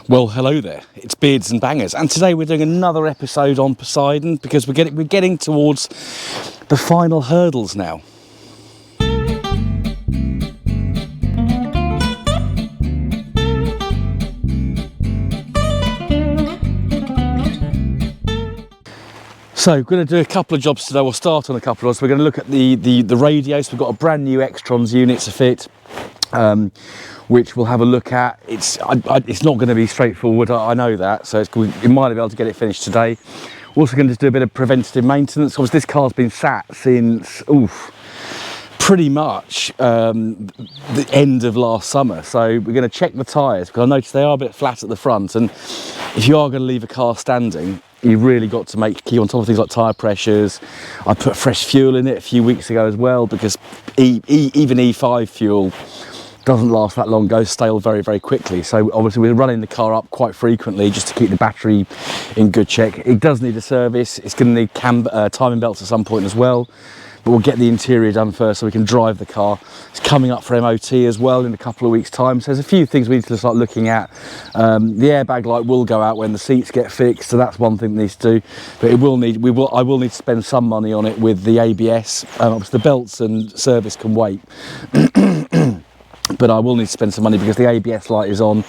Well, hello there, it's Beards and Bangers, and today we're doing another episode on Poseidon because we're getting towards the final hurdles now. So we're going to do a couple of jobs today. We'll start on a couple of jobs. We're going to look at the radios. We've got a brand new Extrons unit to fit, which we'll have a look at. It's not going to be straightforward, I know that, so we might be able to get it finished today. We're also going to do a bit of preventative maintenance. Of course, this car's been sat since pretty much the end of last summer, so we're going to check the tyres because I noticed they are a bit flat at the front, and if you are going to leave a car standing, you've really got to keep on top of things like tyre pressures. I put fresh fuel in it a few weeks ago as well, because even E5 fuel doesn't last that long, goes stale very, very quickly. So obviously we're running the car up quite frequently just to keep the battery in good check. It does need a service. It's going to need timing belts at some point as well. But we'll get the interior done first so we can drive the car. It's coming up for MOT as well in a couple of weeks' time. So there's a few things we need to start looking at. The airbag light will go out when the seats get fixed, so that's one thing that needs to do. But I will need to spend some money on it with the ABS. Obviously the belts and service can wait. But I will need to spend some money because the ABS light is on.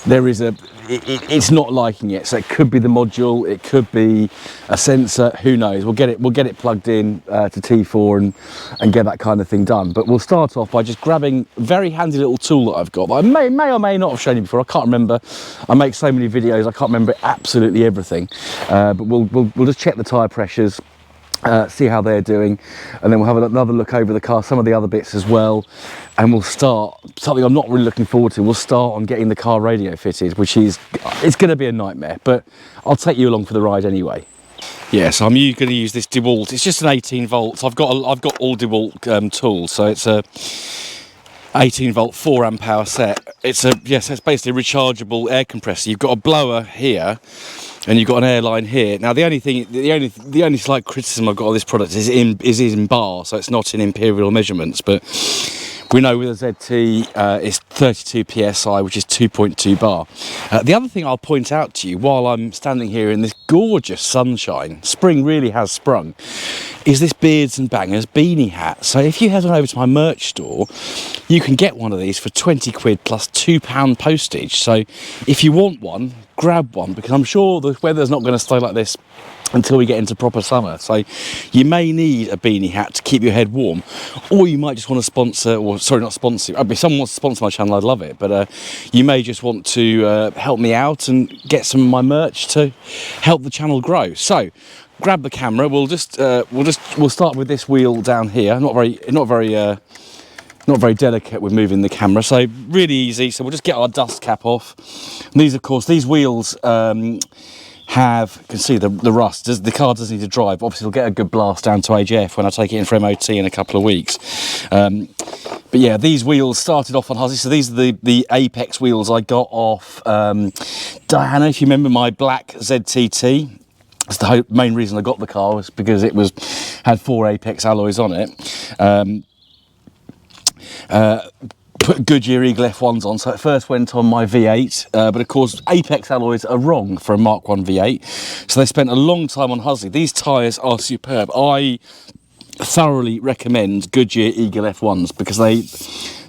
It's not liking it, so it could be the module, it could be a sensor, who knows. We'll get it plugged in to T4 and get that kind of thing done. But we'll start off by just grabbing a very handy little tool that I've got that I may or may not have shown you before. I can't remember. I make so many videos, I can't remember absolutely everything. But we'll just check the tyre pressures, see how they're doing, and then we'll have another look over the car, some of the other bits as well, and we'll start something I'm not really looking forward to. We'll start on getting the car radio fitted, it's going to be a nightmare, but I'll take you along for the ride anyway. Yeah, so I'm going to use this DeWalt. It's just an 18 volts. I've got all DeWalt tools, so it's a 18 volt 4 amp hour set. It's basically a rechargeable air compressor. You've got a blower here and you've got an airline here. Now the only slight criticism I've got of this product is in bar, so it's not in imperial measurements, but we know with a ZT it's 32 psi, which is 2.2 bar. The other thing I'll point out to you while I'm standing here in this gorgeous sunshine, spring really has sprung, is this Beards and Bangers beanie hat. So if you head on over to my merch store, you can get one of these for 20 quid plus £2 postage. So if you want one, grab one, because I'm sure the weather's not going to stay like this until we get into proper summer. So you may need a beanie hat to keep your head warm, or you might just want to sponsor, or sorry, not sponsor, if someone wants to sponsor my channel, I'd love it, but you may just want to help me out and get some of my merch to help the channel grow. So grab the camera. We'll start with this wheel down here. Not very delicate with moving the camera, so really easy. So we'll just get our dust cap off. And these wheels you can see the rust. The car does need to drive. Obviously, it'll get a good blast down to AGF when I take it in for MOT in a couple of weeks. But yeah, these wheels started off on Hussey. So these are the Apex wheels I got off Diana, if you remember my black ZTT. That's the main reason I got the car, was because it had 4 Apex alloys on it. Put Goodyear Eagle F1s on, so it first went on my V8, but of course Apex alloys are wrong for a Mark 1 V8, so they spent a long time on Hussey. These tyres are superb. I thoroughly recommend Goodyear Eagle F1s because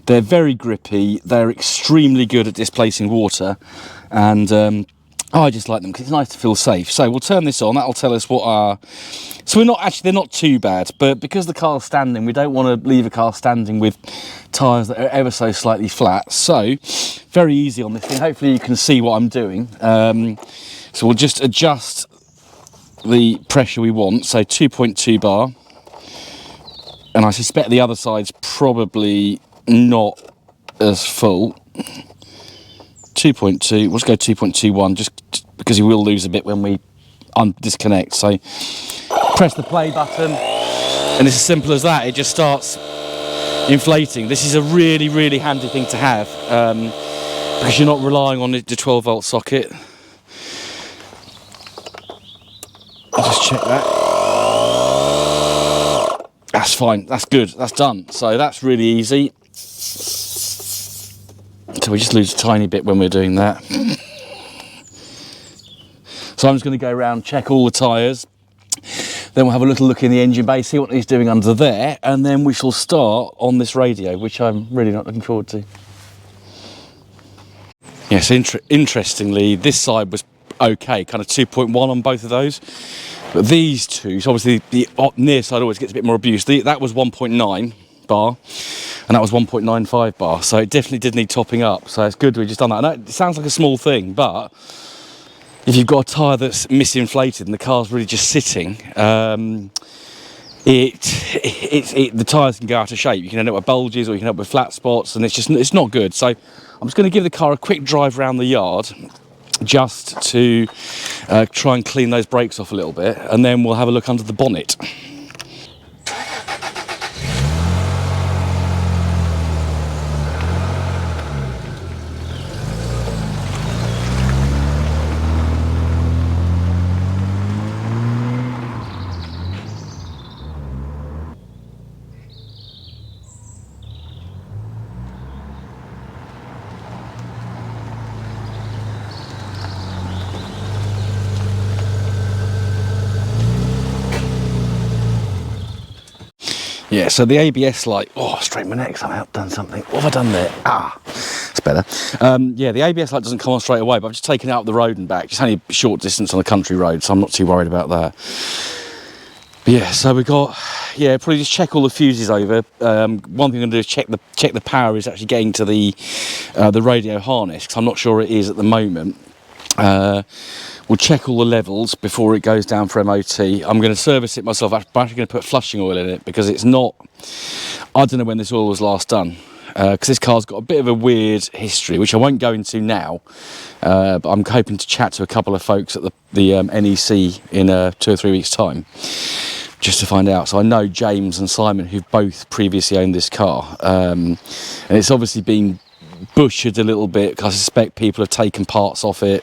they're very grippy, they're extremely good at displacing water, and I just like them because it's nice to feel safe. So we'll turn this on. That'll tell us what our... So they're not too bad, but because the car's standing, we don't want to leave a car standing with tyres that are ever so slightly flat. So very easy on this thing. Hopefully you can see what I'm doing. So we'll just adjust the pressure we want. So 2.2 bar. And I suspect the other side's probably not as full. 2.2, let's go 2.21, just because you will lose a bit when we disconnect. So press the play button, and it's as simple as that. It just starts inflating. This is a really, really handy thing to have, because you're not relying on the 12 volt socket. I'll just check that. That's fine, that's good, that's done. So that's really easy. So we just lose a tiny bit when we're doing that. So I'm just going to go around, check all the tyres. Then we'll have a little look in the engine bay, see what he's doing under there, and then we shall start on this radio, which I'm really not looking forward to. Yes, interestingly, this side was okay, kind of 2.1 on both of those. But these two, so obviously the near side always gets a bit more abuse. That was 1.9 bar, and that was 1.95 bar. So it definitely did need topping up. So it's good we've just done that. I know it sounds like a small thing, but if you've got a tyre that's misinflated and the car's really just sitting, the tyres can go out of shape. You can end up with bulges, or you can end up with flat spots, and it's not good. So I'm just going to give the car a quick drive around the yard, just to try and clean those brakes off a little bit, and then we'll have a look under the bonnet. Yeah, so the ABS light, straight my neck, I've done something. What have I done there? It's better. Yeah, the ABS light doesn't come on straight away, but I've just taken it out the road and back. It's only a short distance on a country road, so I'm not too worried about that. But yeah, so we've got, probably just check all the fuses over. One thing I'm going to do is check the power is actually getting to the radio harness, because I'm not sure it is at the moment. We'll check all the levels before it goes down for MOT. I'm going to service it myself. I'm actually going to put flushing oil in it, because it's not, I don't know when this oil was last done, because this car's got a bit of a weird history, which I won't go into now, but I'm hoping to chat to a couple of folks at the NEC in 2 or 3 weeks time, just to find out. So I know James and Simon, who've both previously owned this car, and it's obviously been butchered a little bit, because I suspect people have taken parts off it.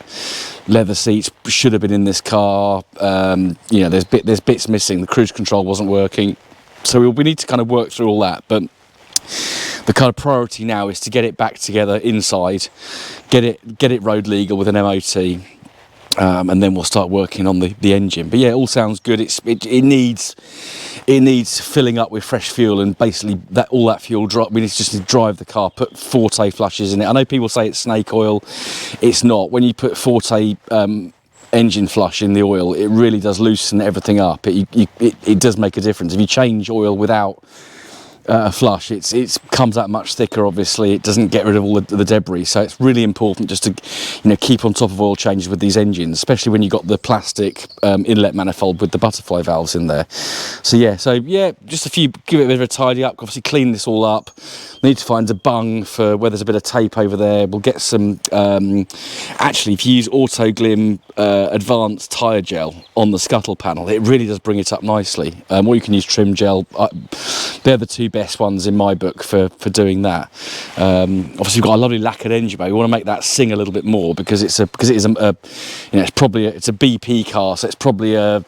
Leather seats should have been in this car. There's bits missing. The cruise control wasn't working, so we need to kind of work through all that. But the kind of priority now is to get it back together inside, get it road legal with an MOT, and then we'll start working on the engine. But yeah, it all sounds good. It needs filling up with fresh fuel, and basically all that fuel drop. We need to just drive the car, put Forte flushes in it. I know people say it's snake oil. It's not. When you put Forte engine flush in the oil, it really does loosen everything up. It does make a difference. If you change oil without a flush, it comes out much thicker. Obviously, it doesn't get rid of all the debris, so it's really important just to keep on top of oil changes with these engines, especially when you've got the plastic inlet manifold with the butterfly valves in there. So just a few, give it a bit of a tidy up, obviously clean this all up. Need to find a bung for where there's a bit of tape over there. We'll get some, actually if you use Autoglim advanced tyre gel on the scuttle panel, it really does bring it up nicely. Or you can use trim gel. They're the two best ones in my book for doing that. Obviously we've got a lovely lacquered engine bay. We want to make that sing a little bit more, because it's a BP car, so it's probably it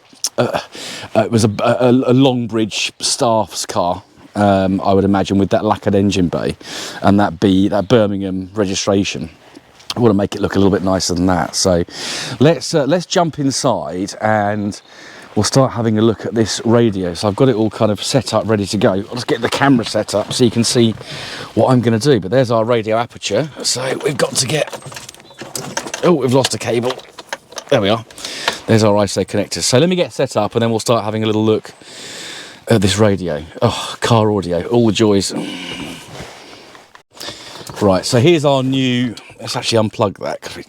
was a Longbridge staff's car. I would imagine, with that lacquered engine bay and that Birmingham registration. I want to make it look a little bit nicer than that. So let's jump inside and we'll start having a look at this radio. So I've got it all kind of set up, ready to go. I'll just get the camera set up so you can see what I'm going to do. But there's our radio aperture. So we've got to we've lost a cable. There we are. There's our ISO connector. So let me get set up, and then we'll start having a little look at this radio. Car audio, all the joys. Right, so here's our new, let's actually unplug that, because we've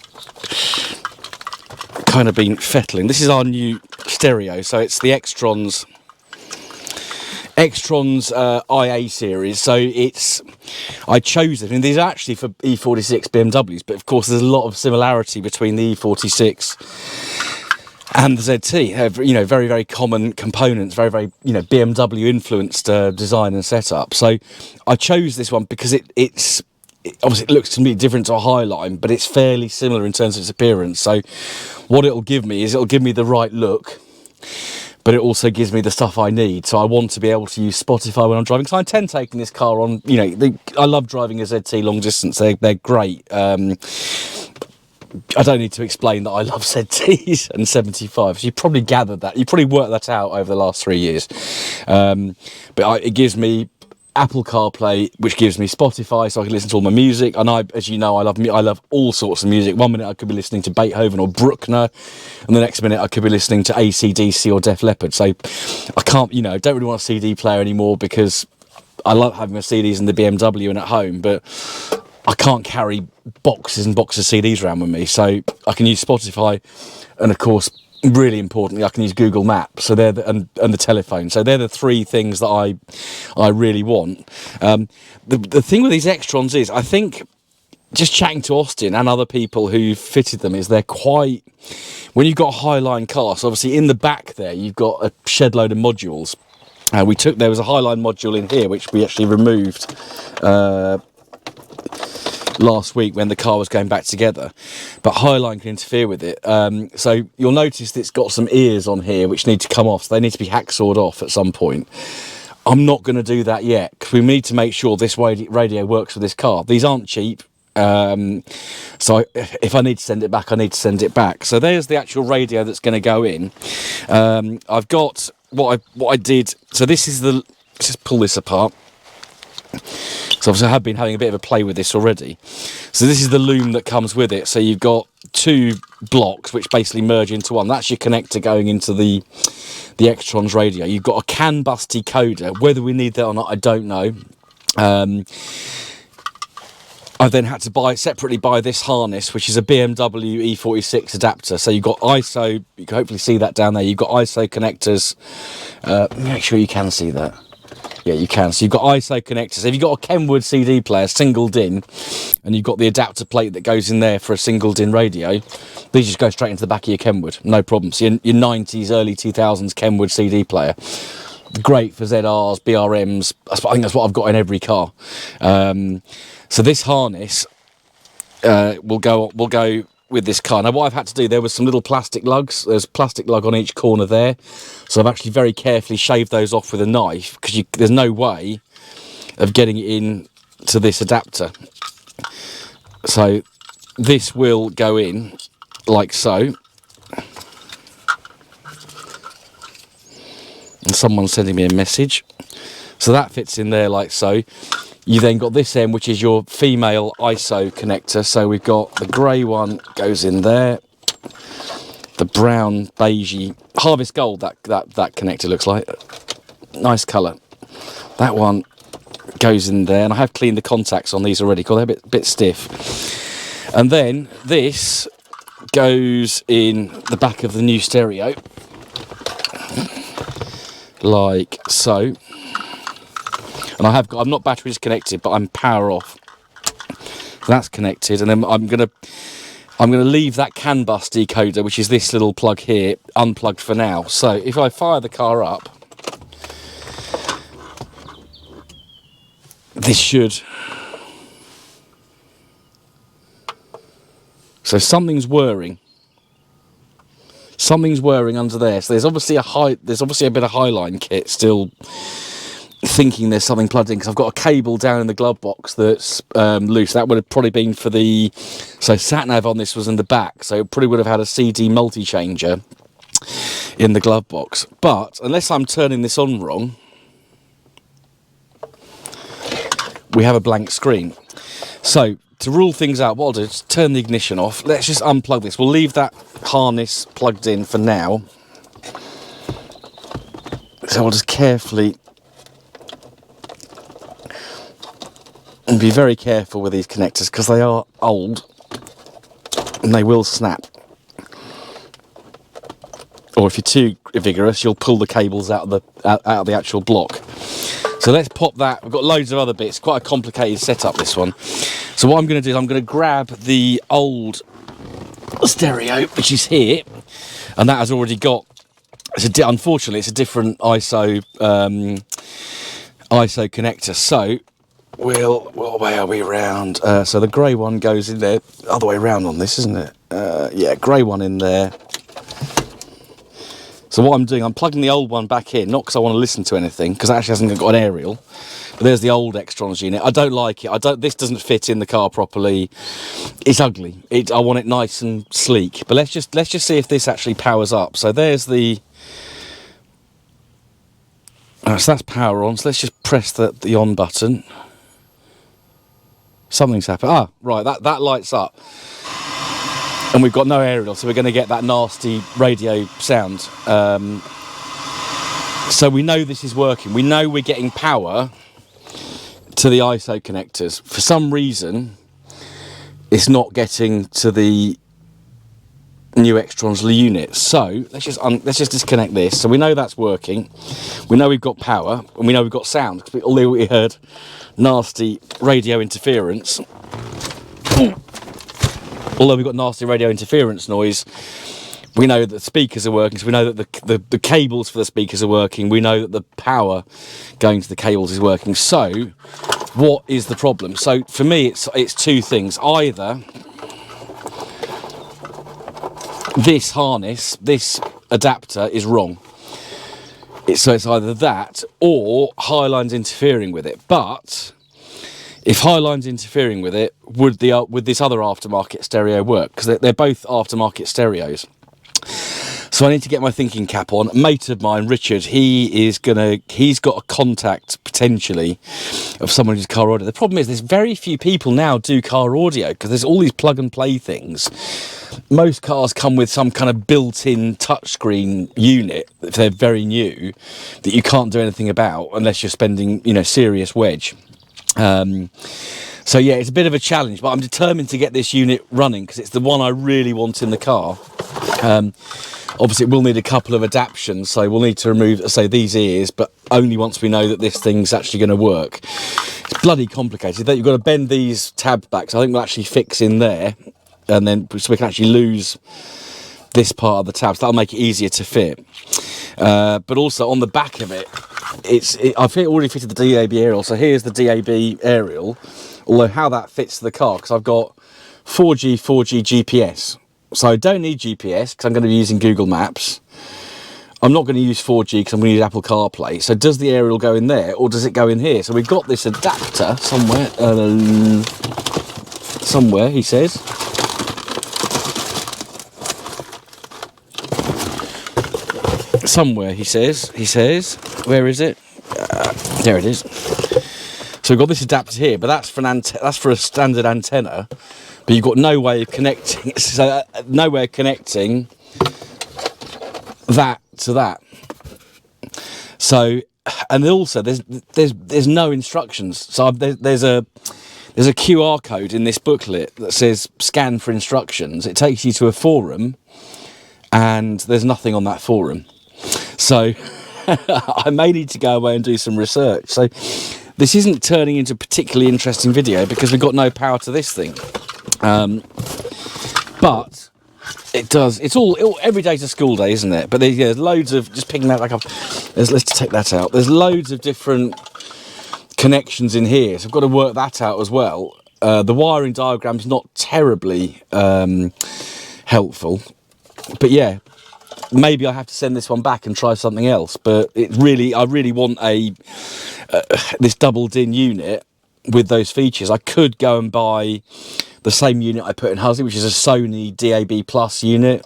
kind of been fettling. This is our new stereo, so it's the Extron's IA series. So I chose it, and these are actually for E46 BMWs, but of course there's a lot of similarity between the E46 and the ZT. Very, very common components, very, very, BMW influenced design and setup. So I chose this one because it's obviously, it looks completely different to a Highline, but it's fairly similar in terms of its appearance. So what it'll give me is it'll give me the right look, but it also gives me the stuff I need. So I want to be able to use Spotify when I'm driving. So I intend taking this car on, I love driving a ZT long distance. They're great. I don't need to explain that I love ZTs and 75s. You probably gathered that. You probably worked that out over the last 3 years. It gives me Apple CarPlay, which gives me Spotify, so I can listen to all my music. And as you know, I love all sorts of music. 1 minute I could be listening to Beethoven or Bruckner, and the next minute I could be listening to AC/DC or Def Leppard. So I can't, don't really want a CD player anymore, because I love having my CDs in the BMW and at home, but I can't carry boxes and boxes of CDs around with me. So I can use Spotify, and of course, really importantly, I can use Google Maps. So and the telephone. So they're the 3 things that I really want. The thing with these Extrons is, I think, just chatting to Austin and other people who fitted them, is they're quite, when you've got a Highline car, so obviously in the back there you've got a shed load of modules. There was a Highline module in here which we actually removed last week when the car was going back together, but Highline can interfere with it. So you'll notice that it's got some ears on here which need to come off, so they need to be hacksawed off at some point. I'm not going to do that yet, because we need to make sure this radio works for this car. These aren't cheap, so if I need to send it back, I need to send it back. So there's the actual radio that's going to go in. I've got what I did. So this is let's just pull this apart. So obviously I have been having a bit of a play with this already. So this is the loom that comes with it. So you've got 2 blocks which basically merge into one. That's your connector going into the Extron's radio. You've got a CAN bus decoder. Whether we need that or not, I don't know. I then had to separately buy this harness, which is a BMW E46 adapter. So you've got ISO, you can hopefully see that down there. You've got ISO connectors. Make sure you can see that. Yeah, you can. So you've got ISO connectors. If you've got a Kenwood CD player, single DIN, and you've got the adapter plate that goes in there for a single DIN radio, these just go straight into the back of your Kenwood, no problem. So your 90s, early 2000s Kenwood CD player, great for ZRs, BRMs. I think that's what I've got in every car. So this harness will go with this car. Now what I've had to do, there was some little plastic lugs. There's a plastic lug on each corner there. So I've actually very carefully shaved those off with a knife, because there's no way of getting it in to this adapter. So this will go in like so. And someone's sending me a message. So that fits in there like so. You then got this end, which is your female ISO connector. So we've got the grey one goes in there. The brown, beigey, Harvest Gold, that connector looks like. Nice colour. That one goes in there. And I have cleaned the contacts on these already, because they're a bit stiff. And then this goes in the back of the new stereo. Like so. And I'm not battery disconnected, but I'm power off. That's connected, and then I'm gonna leave that CAN bus decoder, which is this little plug here, unplugged for now. So if I fire the car up, this should. So something's whirring. Something's whirring under there. So there's obviously a bit of Highline kit still. Thinking there's something plugged in, because I've got a cable down in the glove box that's loose. That would have probably been for so sat nav on this was in the back, so it probably would have had a CD multi-changer in the glove box. But unless I'm turning this on wrong, we have a blank screen. So to rule things out, what I'll do is turn the ignition off. Let's just unplug this. We'll leave that harness plugged in for now. So I'll just carefully. And be very careful with these connectors, because they are old and they will snap. Or if you're too vigorous, you'll pull the cables out of the actual block. So let's pop that. We've got loads of other bits. Quite a complicated setup, this one. So what I'm going to do is I'm going to grab the old stereo, which is here, and that has already got. Unfortunately, it's a different ISO connector. So. What way are we round? So the grey one goes in there, other way round on this, isn't it? Yeah, grey one in there. So what I'm doing, I'm plugging the old one back in, not because I want to listen to anything, because it actually hasn't got an aerial. But there's the old Extrons unit. I don't like it. This doesn't fit in the car properly. It's ugly. I want it nice and sleek. But let's just see if this actually powers up. So there's the. So that's power on. So let's just press the on button. Something's happened. Ah, right. That lights up. And we've got no aerial, so we're going to get that nasty radio sound. So we know this is working. We know we're getting power to the ISO connectors. For some reason, it's not getting to the new Extrons unit. So let's just disconnect this. So we know that's working. We know we've got power, and we know we've got sound. Although we heard nasty radio interference. Although we've got nasty radio interference noise, we know that the speakers are working, so we know that the cables for the speakers are working, we know that the power going to the cables is working. So, what is the problem? So, for me, it's two things. Either this harness, this adapter is wrong. So it's either that, or Highline's interfering with it. But if Highline's interfering with it, would this other aftermarket stereo work? Because they're both aftermarket stereos. So I need to get my thinking cap on. A mate of mine, Richard, he's got a contact potentially of someone who's car audio. The problem is there's very few people now do car audio because there's all these plug and play things. Most cars come with some kind of built-in touchscreen unit if they're very new that you can't do anything about unless you're spending, serious wedge. So yeah, it's a bit of a challenge, but I'm determined to get this unit running because it's the one I really want in the car. Obviously it will need a couple of adaptions, so we'll need to remove, say, these ears, but only once we know that this thing's actually going to work. It's bloody complicated. You've got to bend these tabs back, so I think we'll actually fix in there, and then so we can actually lose this part of the tabs. That'll make it easier to fit. But also on the back of it, I've already fitted the DAB aerial, so here's the DAB aerial, although how that fits the car, because I've got 4G GPS, so I don't need GPS because I'm going to be using Google Maps. I'm not going to use 4G because I'm going to use Apple CarPlay. So does the aerial go in there, or does it go in here? So we've got this adapter somewhere, he says. Somewhere, he says, where is it? There it is. So we've got this adapter here, but that's for a standard antenna, but you've got no way of connecting, so no way of connecting that to that. So, and also there's no instructions. So there's a QR code in this booklet that says scan for instructions. It takes you to a forum, and there's nothing on that forum. So I may need to go away and do some research. So this isn't turning into a particularly interesting video because we've got no power to this thing. But it does. It's all every day's a school day, isn't it? But there's loads of, just picking that back up. Let's take that out. There's loads of different connections in here, so I've got to work that out as well. The wiring diagram's not terribly helpful, but yeah. Maybe I have to send this one back and try something else, but I really want this double DIN unit with those features. I could go and buy the same unit I put in Hussey, which is a Sony DAB Plus unit.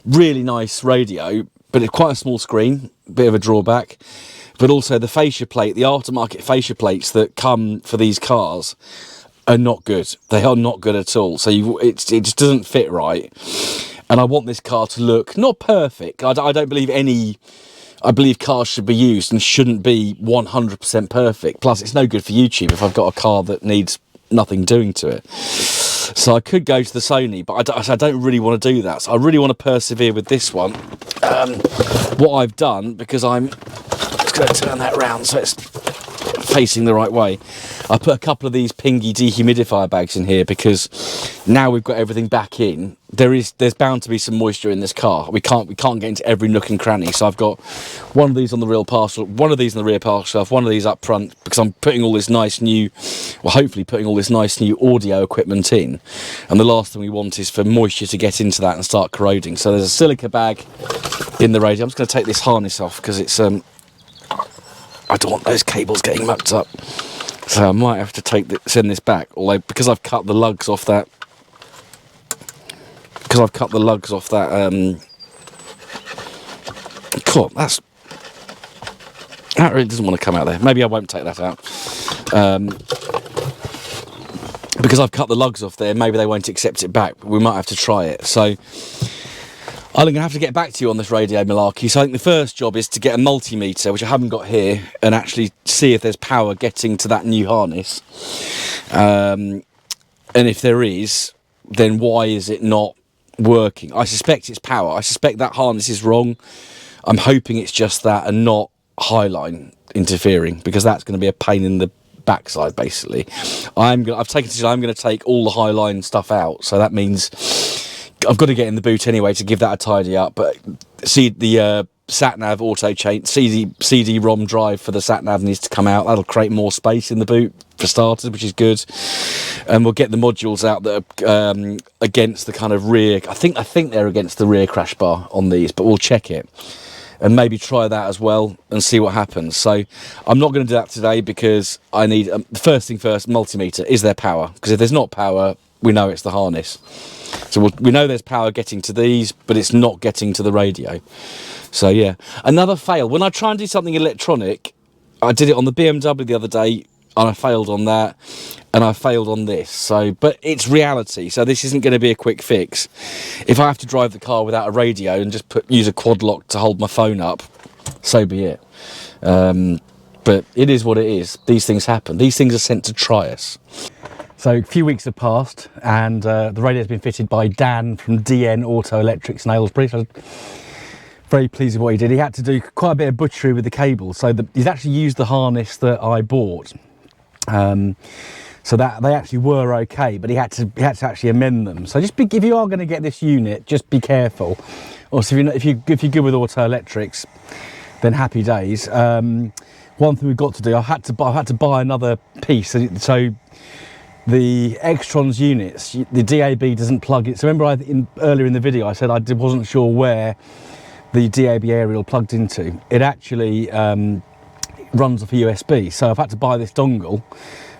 Really nice radio, but it's quite a small screen, bit of a drawback. But also the fascia plate, the aftermarket fascia plates that come for these cars are not good. They are not good at all. So it just doesn't fit right. And I want this car to look not perfect. I don't believe I believe cars should be used and shouldn't be 100% perfect. Plus, it's no good for YouTube if I've got a car that needs nothing doing to it. So I could go to the Sony, but I don't really want to do that. So I really want to persevere with this one. What I've done, because I'm just going to turn that round so it's facing the right way. I put a couple of these Pingy dehumidifier bags in here because now we've got everything back in. There's bound to be some moisture in this car. We can't get into every nook and cranny. So I've got one of these on the rear parcel, one of these in the rear parcel shelf, one of these up front, because I'm putting all this nice new, well, hopefully putting all this nice new audio equipment in. And the last thing we want is for moisture to get into that and start corroding. So there's a silica bag in the radio. I'm just going to take this harness off because it's I don't want those cables getting mucked up, so I might have to send this back. Although because I've cut the lugs off that, cool, that really doesn't want to come out there. Maybe I won't take that out. Because I've cut the lugs off there, maybe they won't accept it back, but we might have to try it. So I'm going to have to get back to you on this radio malarkey. So I think the first job is to get a multimeter, which I haven't got here, and actually see if there's power getting to that new harness. And if there is, then why is it not working? I suspect it's power. I suspect that harness is wrong. I'm hoping it's just that and not highline interfering, because that's going to be a pain in the backside. Basically, I'm going to take all the highline stuff out, so that means I've got to get in the boot anyway to give that a tidy up. But see, the sat nav auto chain CD-ROM drive for the sat nav needs to come out. That'll create more space in the boot for starters, which is good. And we'll get the modules out that are against the kind of rear. I think they're against the rear crash bar on these, but we'll check it and maybe try that as well and see what happens. So I'm not going to do that today because I need, first thing first, multimeter. Is there power? Because if there's not power, we know it's the harness. So we know there's power getting to these, but it's not getting to the radio. So yeah, another fail. When I try and do something electronic, I did it on the BMW the other day, and I failed on that, and I failed on this. So, but it's reality, so this isn't going to be a quick fix. If I have to drive the car without a radio and just use a quad lock to hold my phone up, so be it. But it is what it is. These things happen. These things are sent to try us. So a few weeks have passed, and the radio has been fitted by Dan from DN Auto Electrics in Aylesbury. So very pleased with what he did. He had to do quite a bit of butchery with the cables. So he's actually used the harness that I bought. So that they actually were okay, but he had to actually amend them. So just if you are going to get this unit, just be careful. Also, if you're good with auto electrics, then happy days. One thing we've got to do, I had to buy another piece. So the Extrons units, the DAB doesn't plug it. So remember, earlier in the video, I said I wasn't sure where the DAB aerial plugged into. It actually runs off a USB, so I've had to buy this dongle.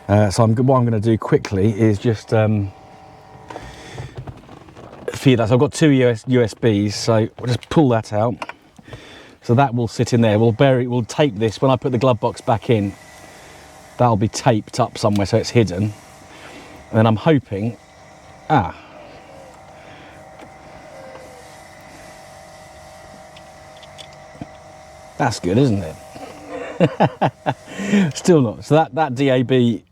So what I'm going to do quickly is just feed that. So I've got two USBs, so we'll just pull that out. So that will sit in there. We'll tape this when I put the glove box back in. That'll be taped up somewhere so it's hidden. And then I'm hoping, that's good, isn't it? Still not. So that DAB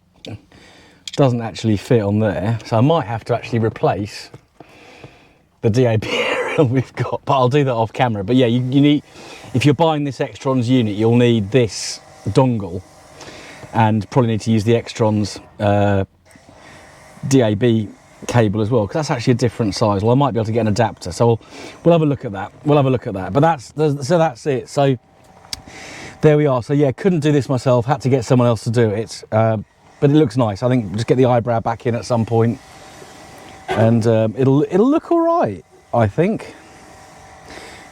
doesn't actually fit on there, so I might have to actually replace the DAB aerial we've got, but I'll do that off camera. But yeah, you need, if you're buying this Extrons unit, you'll need this dongle, and probably need to use the Extrons DAB cable as well, because that's actually a different size. Well, I might be able to get an adapter, so we'll have a look at that. But that's it. So there we are. So yeah, couldn't do this myself, had to get someone else to do it, but it looks nice. I think just get the eyebrow back in at some point, and it'll look all right, I think.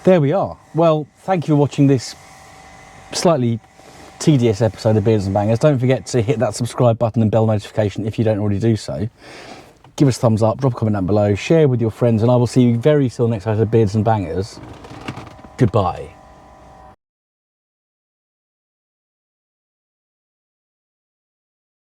There we are. Well, thank you for watching this slightly tedious episode of Beards and Bangers. Don't forget to hit that subscribe button and bell notification if you don't already do so. Give us a thumbs up, drop a comment down below, share with your friends, and I will see you very soon next episode of Beards and Bangers. Goodbye.